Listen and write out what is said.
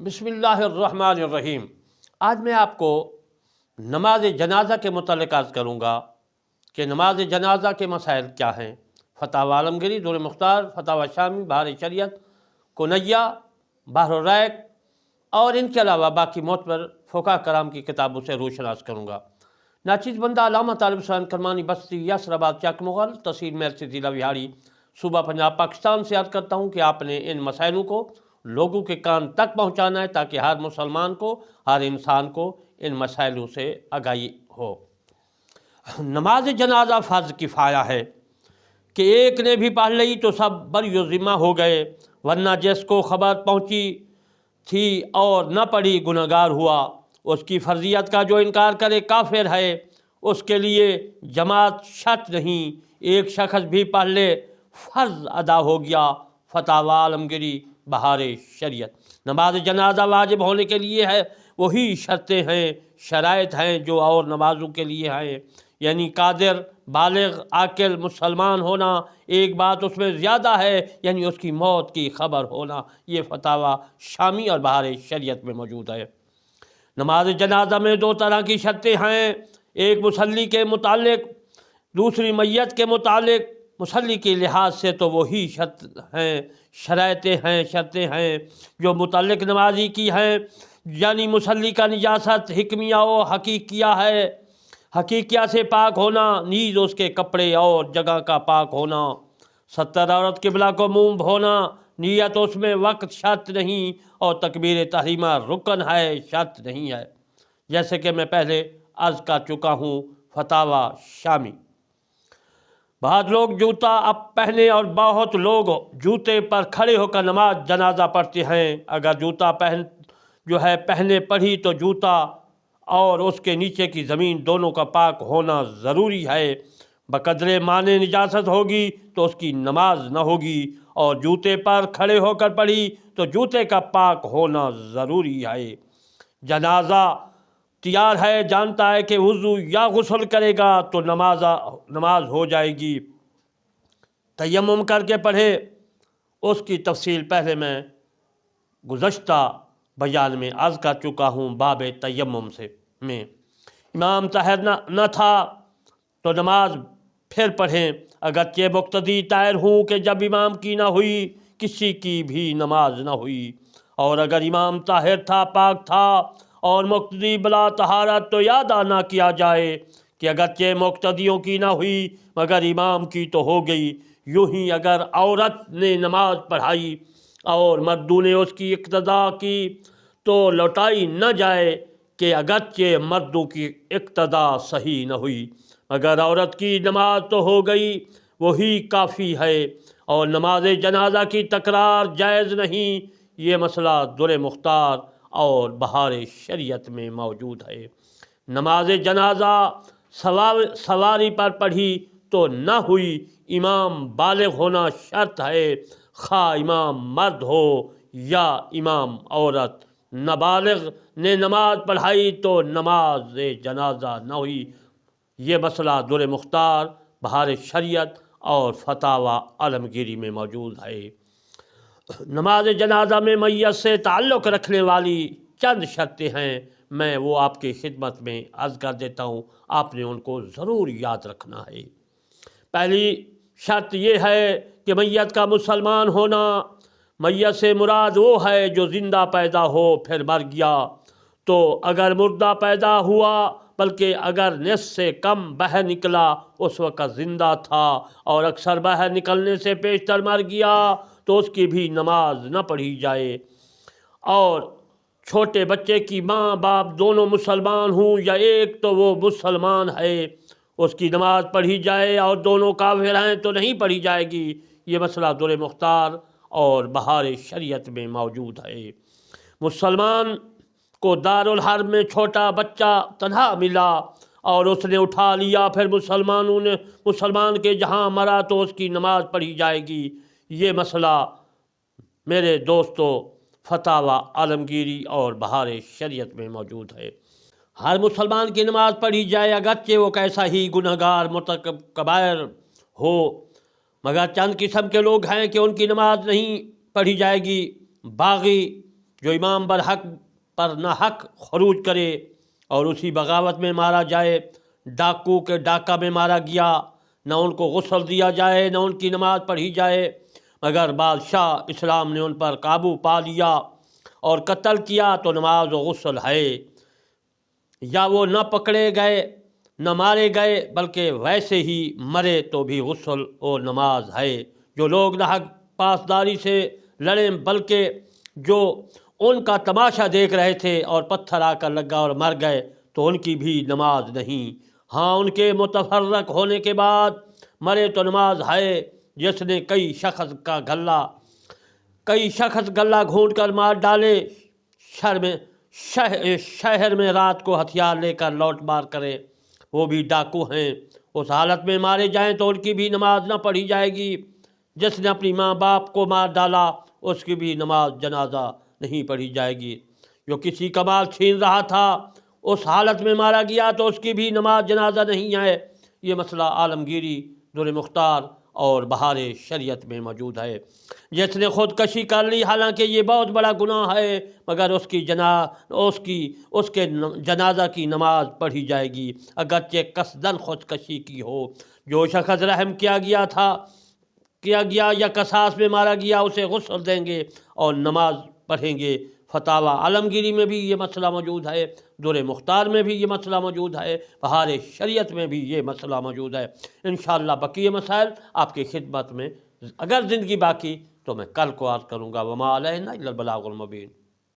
बिस्मिल्लाहिर्रहमानिर्रहीम। आज मैं आपको नमाज जनाज़ा के मुतल्लिक़ अर्ज़ करूँगा कि नमाज जनाज़ा के मसाइल क्या हैं। फ़तावा आलमगीरी, दुर मुख्तार, फ़तावा शामी, बहार शरीयत, कुनैया, बहर रैक और इनके अलावा बाकी मोतबर फ़ुक़हा कराम की किताबों से रोशन अर्ज़ करूँगा। नाचीज़ बंदा अल्लामा तालिब हुसैन करमानी बस्ती यासराबाद चक मुग़ल तहसील मेरठ ज़िला बिहारी सूबा पंजाब पाकिस्तान से याद करता हूँ कि आपने इन मसाइलों को लोगों के कान तक पहुँचाना है ताकि हर मुसलमान को, हर इंसान को इन मसाइलों से आगाही हो। नमाज जनाजा फ़र्ज़ किफ़ाया है कि एक ने भी पढ़ ली तो सब बरयुज़िम्मा हो गए, वरना जिसको ख़बर पहुँची थी और न पढ़ी गुनहगार हुआ। उसकी फ़र्ज़ियत का जो इनकार करे काफिर है, उसके लिए जमात शर्त नहीं, एक शख्स भी पढ़ ले फ़र्ज़ अदा हो गया। फ़तावा आलमगीरी, बहार शरीयत। नमाज जनाजा वाजिब होने के लिए है वही शर्तें हैं, शराइत हैं जो और नमाज़ों के लिए हैं, यानी कादिर, बालिग़, आकिल, मुसलमान होना। एक बात उसमें ज़्यादा है, यानी उसकी मौत की ख़बर होना। ये फ़तावा शामी और बहार शरीयत में मौजूद है। नमाज जनाजा में दो तरह की शर्तें हैं, एक मुसल्ली के मुतालिक, दूसरी मैयत के मुतालिक। मुसल्ली के लिहाज से तो वही शर्त हैं, शराइतें हैं, शर्तें हैं जो मुतल्लिक नमाजी की हैं, यानी मुसल्ली का निजासत हिकमिया व हकीकिया है, हकीकिया से पाक होना, नीज़ उसके कपड़े और जगह का पाक होना, सत्तर औरत किबला को मुँह होना, नियत उसमें वक्त शर्त नहीं, और तकबीर तहरीमा रुकन है, शर्त नहीं है, जैसे कि मैं पहले अर्ज़ कर चुका हूँ। फ़तावा शामी। बहुत लोग जूता अब पहने और बहुत लोग जूते पर खड़े होकर नमाज जनाजा पढ़ते हैं। अगर जूता पहने पढ़ी तो जूता और उसके नीचे की ज़मीन दोनों का पाक होना ज़रूरी है। बकदरे माने निजासत होगी तो उसकी नमाज न होगी, और जूते पर खड़े होकर पढ़ी तो जूते का पाक होना ज़रूरी है। जनाजा तैयार है, जानता है कि वुज़ू या गुस्ल करेगा तो नमाज हो जाएगी, तयम्मुम करके पढ़े। उसकी तफसील पहले मैं गुज़श्ता बयान में अर्ज़ कर चुका हूँ। बाब तयम्मुम में इमाम ताहिर न था तो नमाज फिर पढ़ें, अगरचे मुक्तदी ताहिर हूँ कि जब इमाम की ना हुई किसी की भी नमाज न हुई। और अगर इमाम ताहिर था, पाक था और मुक्तदी बला तहारत, तो याद आना किया जाए कि अगरचे मुक्तदियों की ना हुई मगर इमाम की तो हो गई। यूँ ही अगर औरत ने नमाज पढ़ाई और मर्दों ने उसकी इक्तदा की तो लौटाई न जाए कि अगरचे मर्दों की इक्तदा सही न हुई, मगर औरत की नमाज तो हो गई, वही काफ़ी है। और नमाज जनाजा की तकरार जायज़ नहीं। ये मसला दुर मुख्तार और बहार शरीयत में मौजूद है। नमाज जनाजा सवारी पर पढ़ी तो न हुई, इमाम बालिग़ होना शर्त है, खा इमाम मर्द हो या इमाम औरत। नाबालिग़ ने नमाज पढ़ाई तो नमाज जनाजा न हुई। ये मसला दुर मुख्तार, बहार शरीयत और फ़तावा आलमगीरी में मौजूद है। नमाज जनाजा में मैयत से ताल्लुक़ रखने वाली चंद शर्तें हैं, मैं वो आपकी खिदमत में अर्ज़ कर देता हूँ, आपने उनको ज़रूर याद रखना है। पहली शर्त ये है कि मैयत का मुसलमान होना। मैयत से मुराद वो है जो ज़िंदा पैदा हो फिर मर गया। तो अगर मुर्दा पैदा हुआ बल्कि अगर निस्फ़ से कम बाहर निकला उस वक़्त ज़िंदा था, और अक्सर बाहर निकलने से पेशतर मर गया तो उसकी भी नमाज न पढ़ी जाए। और छोटे बच्चे की माँ बाप दोनों मुसलमान हूँ या एक तो वो मुसलमान है, उसकी नमाज पढ़ी जाए, और दोनों काफिर हैं तो नहीं पढ़ी जाएगी। ये मसला दुर मुख्तार और बहार शरीयत में मौजूद है। मुसलमान को दारुल हर्ब में छोटा बच्चा तन्हा मिला और उसने उठा लिया, फिर मुसलमान के जहाँ मरा तो उसकी नमाज पढ़ी जाएगी। ये मसला मेरे दोस्तों फ़तावा आलमगीरी और बहार शरीयत में मौजूद है। हर मुसलमान की नमाज पढ़ी जाए, अगरचे वो कैसा ही गुनहगार मुर्तकब कबायर हो, मगर चंद किस्म के लोग हैं कि उनकी नमाज नहीं पढ़ी जाएगी। बागी جو امام برحق پر نہ حق خروج کرے اور اسی بغاوت میں مارا جائے، ڈاکو کے ڈاکہ میں مارا گیا، نہ ان کو غسل دیا جائے نہ ان کی نماز پڑھی جائے، مگر بادشاہ اسلام نے ان پر قابو پا لیا اور قتل کیا تو نماز و غسل ہے، یا وہ نہ پکڑے گئے نہ مارے گئے بلکہ ویسے ہی مرے تو بھی غسل و نماز ہے۔ جو لوگ نہ حق پاسداری سے لڑیں بلکہ جو ان کا تماشا دیکھ رہے تھے اور پتھر آ کر لگا اور مر گئے تو ان کی بھی نماز نہیں، ہاں ان کے متفرق ہونے کے بعد مرے تو نماز ہے۔ جس نے کئی شخص گلہ گھونٹ کر مار ڈالے، شہر میں رات کو ہتھیار لے کر لوٹ مار کرے، وہ بھی ڈاکو ہیں، اس حالت میں مارے جائیں تو ان کی بھی نماز نہ پڑھی جائے گی۔ جس نے اپنی ماں باپ کو مار ڈالا اس کی بھی نماز جنازہ نہیں پڑھی جائے گی۔ جو کسی کا مال چھین رہا تھا اس حالت میں مارا گیا تو اس کی بھی نماز جنازہ نہیں ہے۔ یہ مسئلہ عالمگیری در مختار اور بہار شریعت میں موجود ہے۔ جس نے خودکشی کر لی، حالانکہ یہ بہت بڑا گناہ ہے، مگر اس کے جنازہ کی نماز پڑھی جائے گی اگرچہ قصداً خودکشی کی ہو۔ جو شخص رحم کیا گیا یا قصاص میں مارا گیا اسے غسل دیں گے اور نماز پڑھیں گے۔ فتاوی عالمگیری میں بھی یہ مسئلہ موجود ہے، در مختار میں بھی یہ مسئلہ موجود ہے، بہار شریعت میں بھی یہ مسئلہ موجود ہے۔ انشاءاللہ بقیہ مسائل آپ کی خدمت میں اگر زندگی باقی تو میں کل کو عرض کروں گا۔ وما علینا الا البلاغ المبین۔